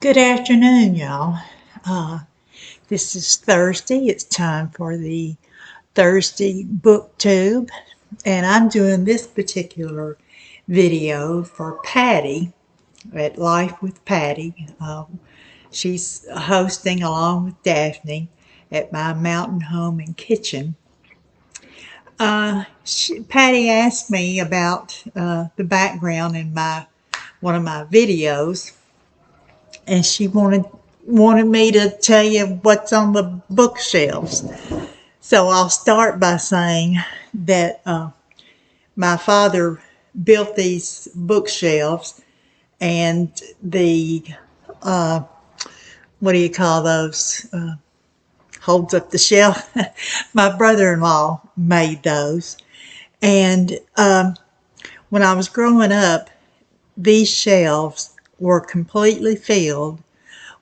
Good afternoon, y'all. Uh, this is Thursday. It's time for the Thursday booktube, and I'm doing this particular video for Patti at Life with Patti. She's hosting along with Daphne at my mountain home and kitchen. Patti asked me about the background in one of my videos, and she wanted me to tell you what's on the bookshelves. So I'll start by saying that my father built these bookshelves, and the what do you call those? Holds up the shelf. My brother-in-law made those, and when I was growing up, these shelves were completely filled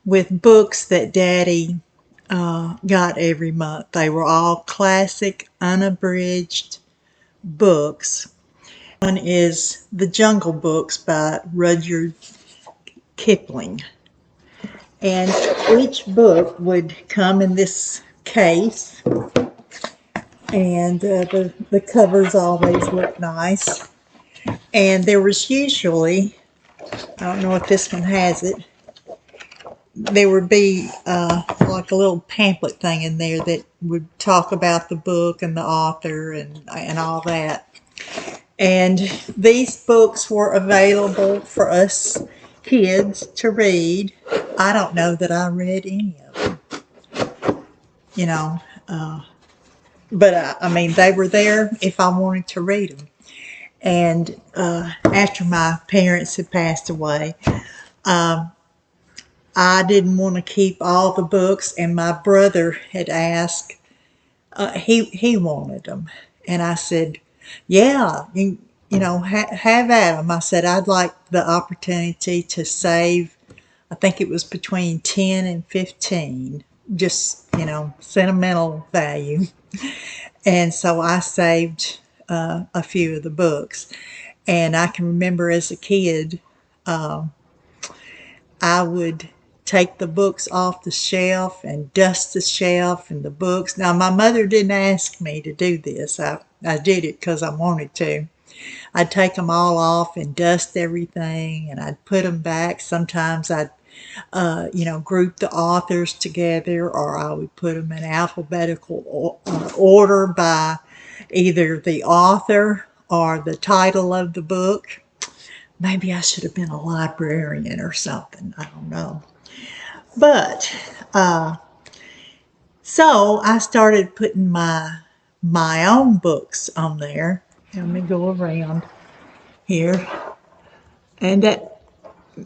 with books that Daddy got every month. They were all classic, unabridged books. One is The Jungle Books by Rudyard Kipling. And each book would come in this case, and the covers always look nice. And there was usually, I don't know if this one has it, there would be like a little pamphlet thing in there that would talk about the book and the author and all that. And these books were available for us kids to read. I don't know that I read any of them, you know, but I mean, they were there if I wanted to read them. And after my parents had passed away, I didn't want to keep all the books, and my brother had asked, he wanted them. And I said, yeah, have at them. I said, I'd like the opportunity to save, I think it was between 10 and 15, just, sentimental value. And so I saved a few of the books. And I can remember as a kid, I would take the books off the shelf and dust the shelf and the books. Now, my mother didn't ask me to do this. I did it because I wanted to. I'd take them all off and dust everything, and I'd put them back. Sometimes I'd, group the authors together, or I would put them in alphabetical order by either the author or the title of the book. Maybe I should have been a librarian or something. I don't know. But, so I started putting my own books on there. Let me go around here. And that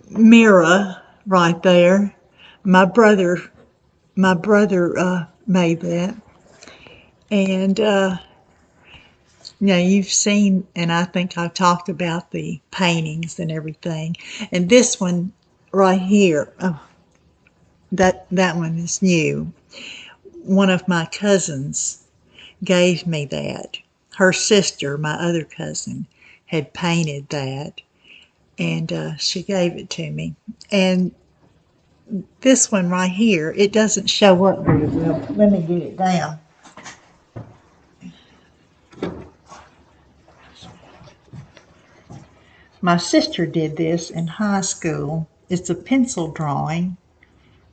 mirror right there, my brother made that. And, you've seen, and I think I've talked about the paintings and everything. And this one right here, that one is new. One of my cousins gave me that. Her sister, my other cousin, had painted that, and she gave it to me. And this one right here, it doesn't show up very well. Let me get it down. My sister did this in high school. It's a pencil drawing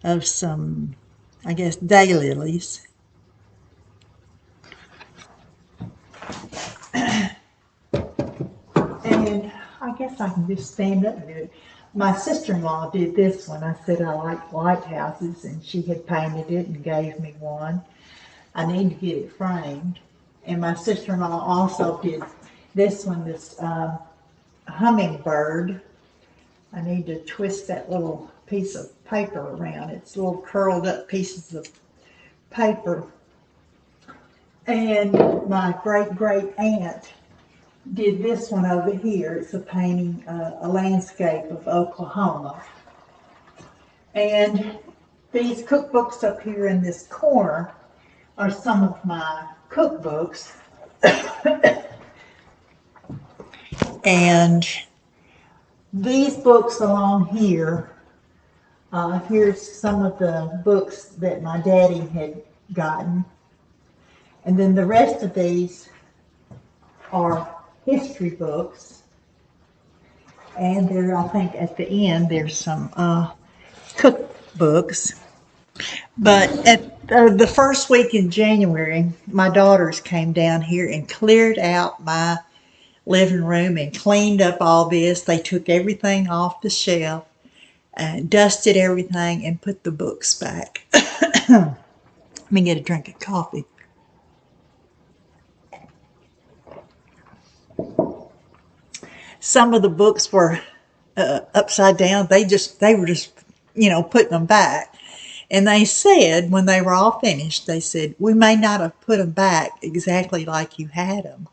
of some, I guess, daylilies. And I guess I can just stand up and do it. My sister-in-law did this one. I said I like lighthouses, and she had painted it and gave me one. I need to get it framed. And my sister-in-law also did this one, this hummingbird. I need to twist that little piece of paper around. It's little curled up pieces of paper. And my great aunt did this one over here. It's a painting, a landscape of Oklahoma. And these cookbooks up here in this corner are some of my cookbooks. And these books along here Here's some of the books that my daddy had gotten. And then the rest of these are history books. And there, I think at the end, there's some cookbooks. But at the first week in January, my daughters came down here and cleared out my living room and cleaned up all this. They took everything off the shelf and dusted everything and put the books back. Let me get a drink of coffee. Some of the books were upside down. They were just, putting them back. And they said, when they were all finished, they said, we may not have put them back exactly like you had them.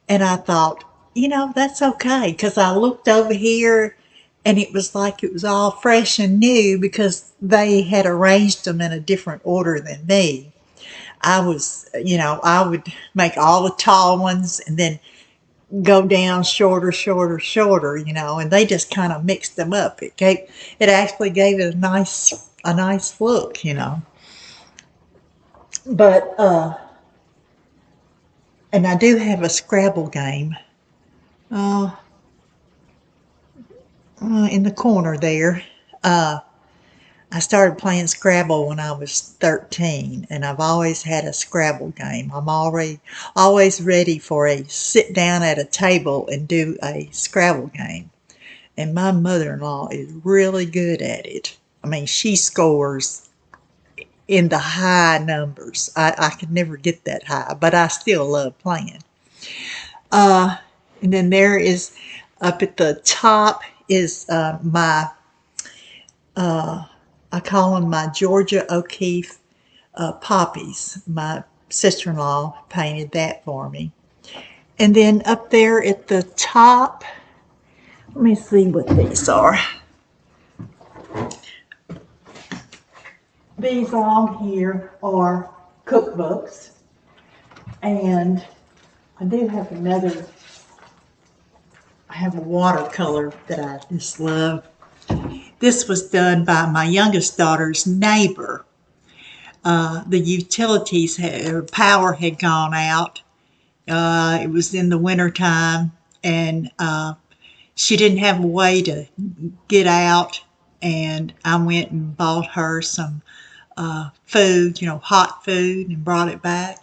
And I thought, that's okay. Because I looked over here and it was like it was all fresh and new because they had arranged them in a different order than me. I would make all the tall ones and then go down shorter, and they just kind of mixed them up. It actually gave it a nice look. But and I do have a Scrabble game in the corner there. I started playing Scrabble when I was 13, and I've always had a Scrabble game. I'm always ready for a sit down at a table and do a Scrabble game. And my mother-in-law is really good at it. I mean, she scores in the high numbers. I could never get that high, but I still love playing. And then there is, up at the top is my I call them my Georgia O'Keeffe poppies. My sister-in-law painted that for me. And then up there at the top, let me see what these are. These on here are cookbooks. And I do have I have a watercolor that I just love. This was done by my youngest daughter's neighbor. The utilities, power had gone out. It was in the wintertime, and she didn't have a way to get out, and I went and bought her some food, hot food, and brought it back.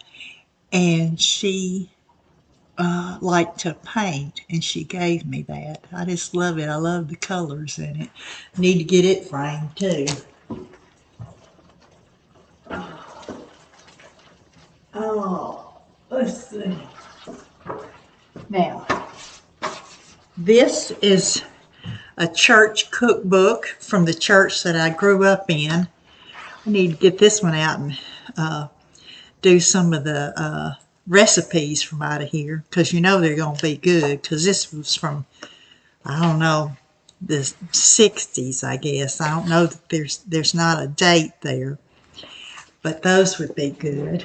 And she liked to paint, and she gave me that. I just love it. I love the colors in it. I need to get it framed too. Oh, let's see. Now, this is a church cookbook from the church that I grew up in. I need to get this one out and do some of the recipes from out of here, because they're going to be good, because this was from, I don't know, the 60s, I guess. I don't know that there's not a date there, but those would be good.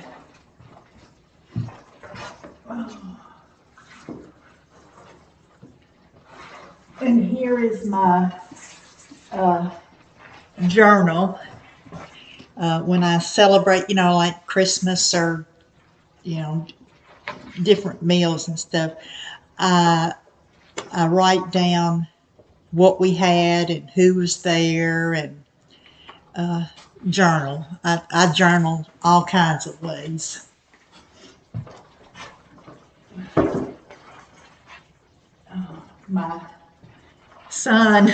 And here is my journal. When I celebrate, like Christmas or, different meals and stuff, I write down what we had and who was there, and journal. I journal all kinds of ways. My son,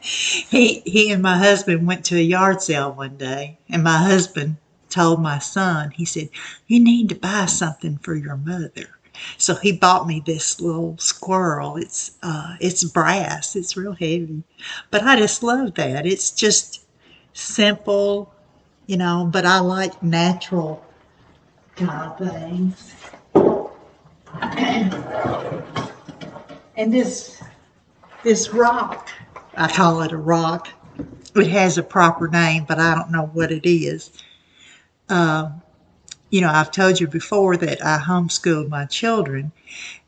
he and my husband went to a yard sale one day, and my husband told my son, he said, you need to buy something for your mother. So he bought me this little squirrel. It's brass. It's real heavy, but I just love that. It's just simple, but I like natural kind of things. And this rock, I call it a rock. It has a proper name, but I don't know what it is. I've told you before that I homeschooled my children,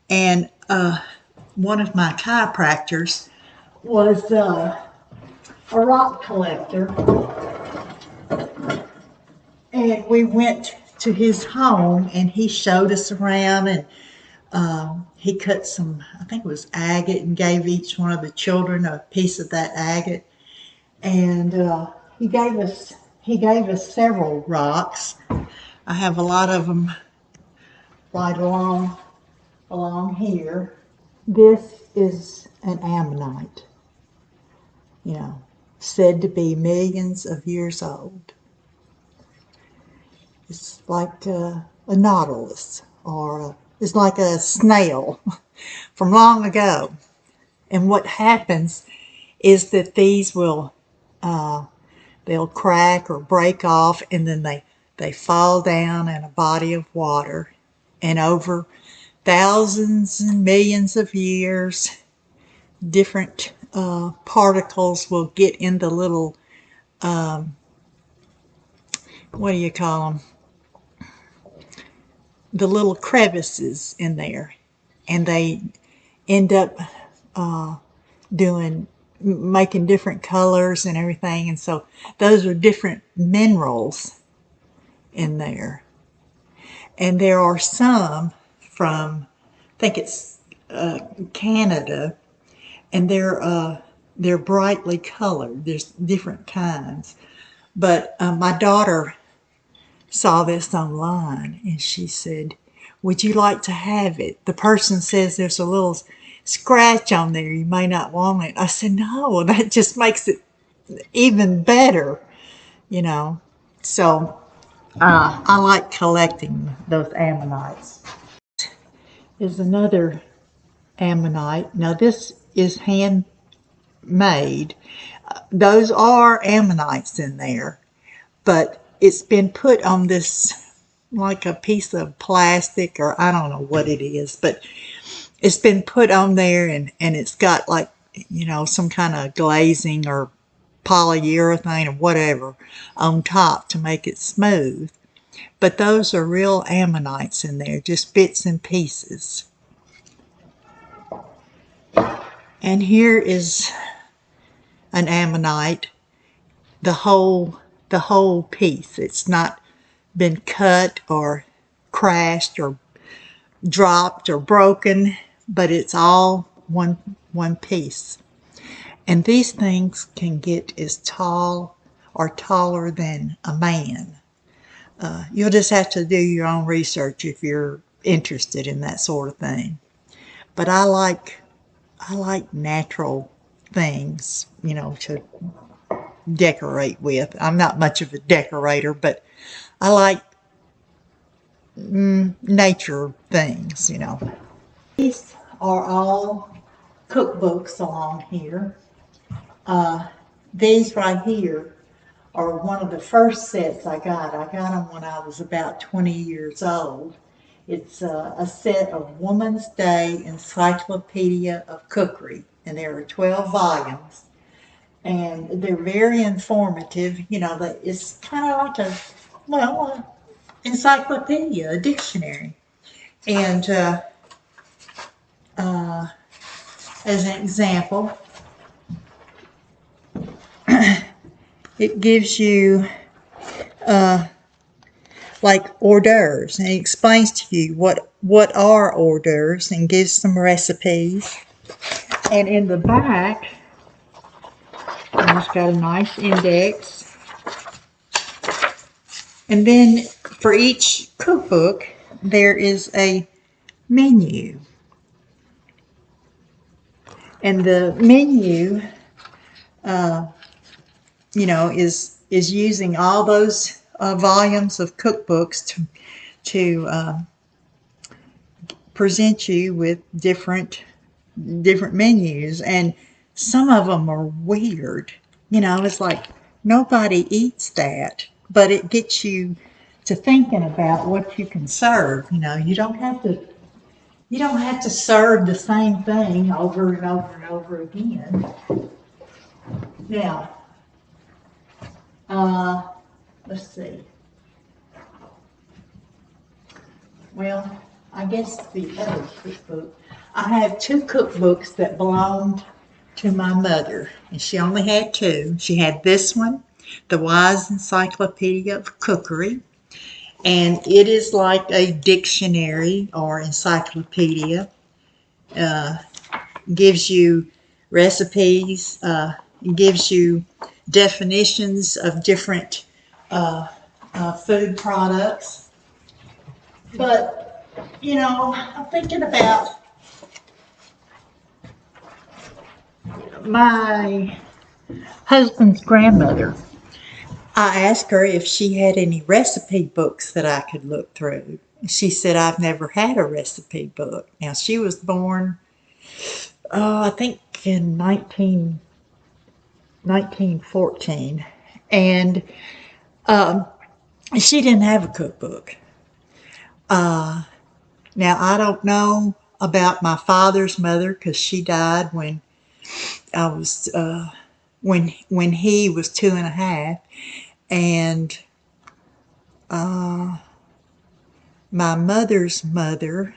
and one of my chiropractors was a rock collector, and we went to his home, and he showed us around, and he cut some, I think it was agate, and gave each one of the children a piece of that agate. And he gave us several rocks. I have a lot of them right along here. This is an ammonite, you know, said to be millions of years old. It's like a nautilus, or it's like a snail from long ago. And what happens is that these will they'll crack or break off, and then they fall down in a body of water, and over thousands and millions of years, different particles will get in the little what do you call them, the little crevices in there, and they end up making different colors and everything. And so those are different minerals in there. And there are some from, I think it's Canada, and they're brightly colored. There's different kinds. But my daughter saw this online, and she said, "Would you like to have it? The person says there's a little scratch on there. You may not want it." I said, "No, that just makes it even better, you know." So I like collecting those ammonites. Is another ammonite. Now this is handmade. Those are ammonites in there, but it's been put on this, like a piece of plastic, or I don't know what it is, but it's been put on there, and it's got, like, you know, some kind of glazing or polyurethane or whatever on top to make it smooth. But those are real ammonites in there, just bits and pieces. And here is an ammonite, the whole piece. It's not been cut or crashed or dropped or broken, but it's all one piece. And these things can get as tall or taller than a man. You'll just have to do your own research if you're interested in that sort of thing. But I like natural things, you know, to decorate with. I'm not much of a decorator, but I like nature things, you know. These are all cookbooks along here. These right here are one of the first sets I got. I got them when I was about 20 years old. It's a set of Woman's Day Encyclopedia of Cookery, and there are 12 volumes. And they're very informative. You know, it's kind of like a encyclopedia, a dictionary. And as an example, it gives you like hors d'oeuvres, and it explains to you what are hors d'oeuvres and gives some recipes. And in the back, it's got a nice index. And then for each cookbook, there is a menu. And the menu, you know, is using all those volumes of cookbooks to present you with different menus. And some of them are weird. You know, it's like nobody eats that, but it gets you to thinking about what you can serve. You know, you don't have to serve the same thing over and over and over again. Now, let's see. Well, I guess the other cookbook. I have two cookbooks that belonged to my mother, and she only had two. She had this one, The Wise Encyclopedia of Cookery, and it is like a dictionary or encyclopedia. Uh, gives you recipes, gives you definitions of different food products. But, you know, I'm thinking about my husband's grandmother. I asked her if she had any recipe books that I could look through. She said, I've never had a recipe book. Now, she was born, I think in 1914. And she didn't have a cookbook. Now, I don't know about my father's mother because she died when I was, when he was 2.5. And my mother's mother,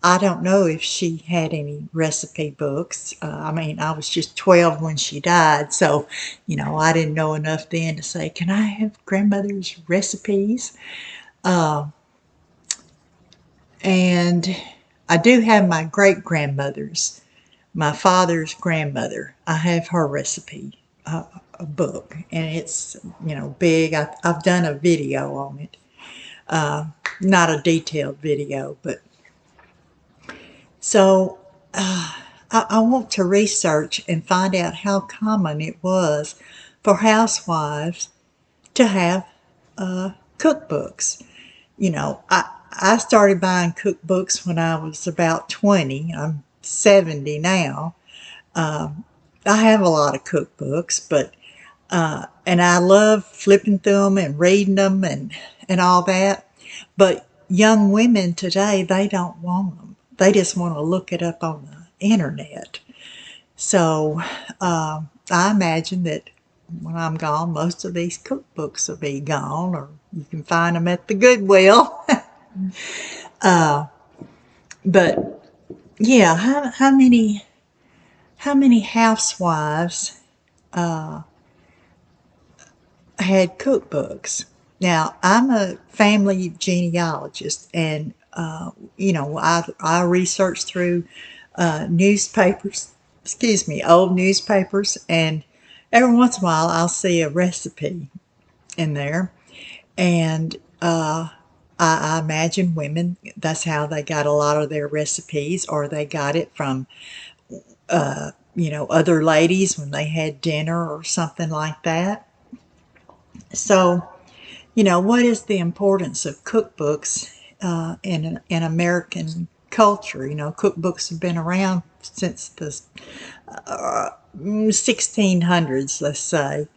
I don't know if she had any recipe books. I mean, I was just 12 when she died, so, you know, I didn't know enough then to say, can I have grandmother's recipes? And I do have my great-grandmother's, my father's grandmother. I have her recipe a book, and it's, you know, big. I've done a video on it. Not a detailed video, but so I want to research and find out how common it was for housewives to have cookbooks. You know, I started buying cookbooks when I was about 20. I'm 70 now. I have a lot of cookbooks, but and I love flipping through them and reading them and all that. But young women today, they don't want them. They just want to look it up on the internet. So I imagine that when I'm gone, most of these cookbooks will be gone, or you can find them at the Goodwill. But yeah, how many housewives had cookbooks? Now, I'm a family genealogist, and you know, I research through newspapers, excuse me, old newspapers, and every once in a while I'll see a recipe in there, and I imagine women, that's how they got a lot of their recipes, or they got it from you know, other ladies when they had dinner or something like that. So, you know, what is the importance of cookbooks in American culture? You know, cookbooks have been around since the 1600s, let's say,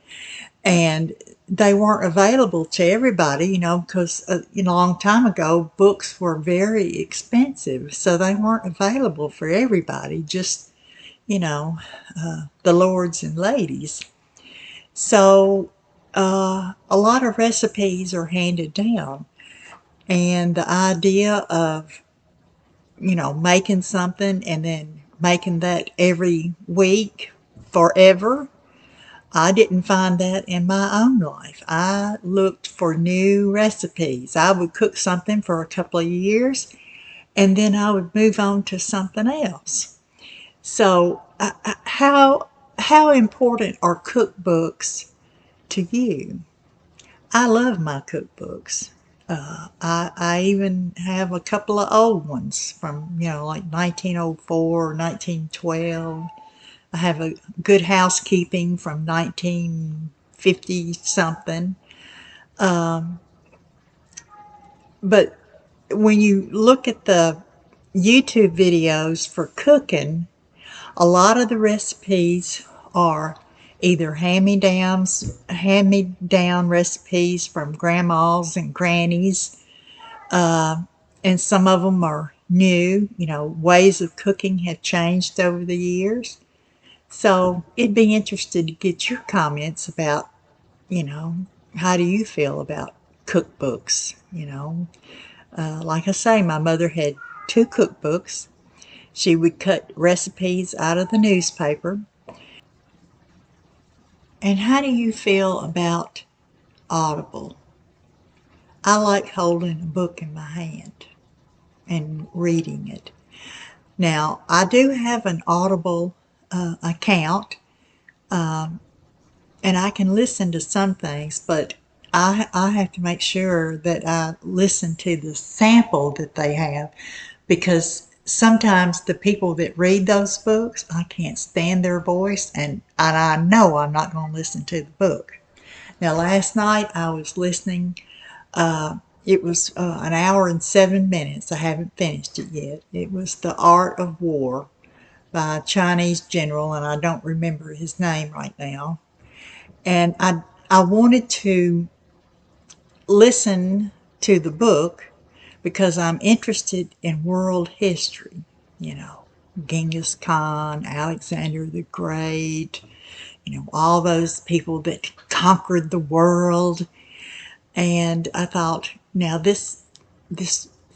and they weren't available to everybody, you know, because you know, a long time ago, books were very expensive, so they weren't available for everybody, just, you know, the lords and ladies. So a lot of recipes are handed down, and the idea of, you know, making something and then making that every week forever, I didn't find that in my own life. I looked for new recipes. I would cook something for a couple of years, and then I would move on to something else. So how important are cookbooks to you? I love my cookbooks. I even have a couple of old ones from, you know, like 1904 or 1912. I have a Good Housekeeping from 1950 something. But when you look at the YouTube videos for cooking, a lot of the recipes are either hand-me-down recipes from grandmas and grannies, and some of them are new. You know, ways of cooking have changed over the years. So it'd be interested to get your comments about, you know, how do you feel about cookbooks? You know, like I say, my mother had two cookbooks. She would cut recipes out of the newspaper. And how do you feel about Audible? I like holding a book in my hand and reading it. Now, I do have an Audible account, and I can listen to some things, but I have to make sure that I listen to the sample that they have, because sometimes the people that read those books, I can't stand their voice, and I know I'm not going to listen to the book. Now, last night I was listening. It was an hour and 7 minutes. I haven't finished it yet. It was The Art of War by a Chinese general, and I don't remember his name right now. And I wanted to listen to the book because I'm interested in world history. You know, Genghis Khan, Alexander the Great, you know, all those people that conquered the world. And I thought, now this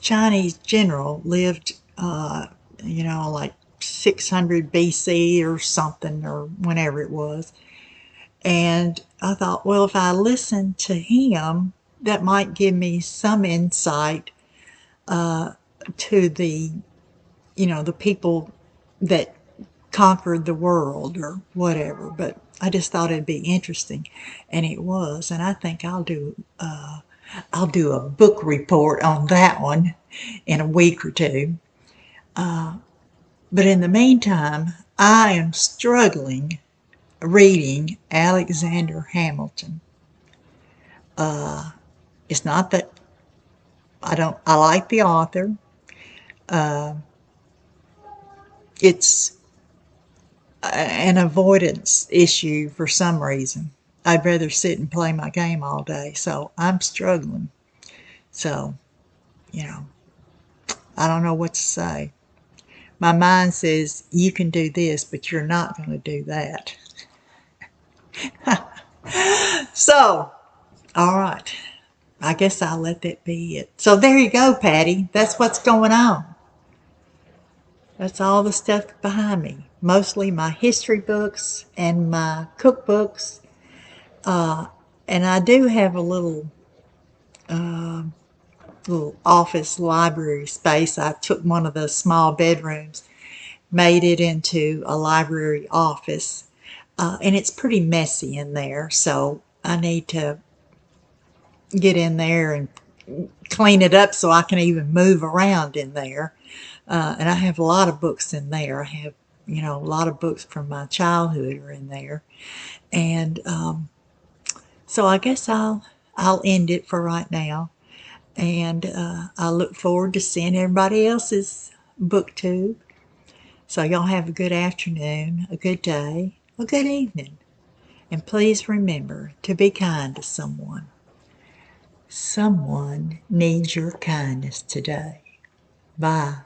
Chinese general lived, you know, like 600 BC or something, or whenever it was. And I thought, well, if I listen to him, that might give me some insight to the, you know, the people that conquered the world or whatever. But I just thought it'd be interesting, and it was. And I think I'll do a book report on that one in a week or two. But in the meantime, I am struggling reading Alexander Hamilton. It's not that I like the author. It's an avoidance issue for some reason. I'd rather sit and play my game all day, so I'm struggling. So, you know, I don't know what to say. My mind says, you can do this, but you're not going to do that. So, all right. I guess I'll let that be it. So there you go, Patti. That's what's going on. That's all the stuff behind me. Mostly my history books and my cookbooks. And I do have a little office library space. I took one of the small bedrooms, made it into a library office. And it's pretty messy in there, so I need to get in there and clean it up so I can even move around in there. And I have a lot of books in there. I have, you know, a lot of books from my childhood are in there. And so I guess I'll end it for right now. And I look forward to seeing everybody else's booktube. So y'all have a good afternoon, a good day, a good evening. And please remember to be kind to someone. Someone needs your kindness today. Bye.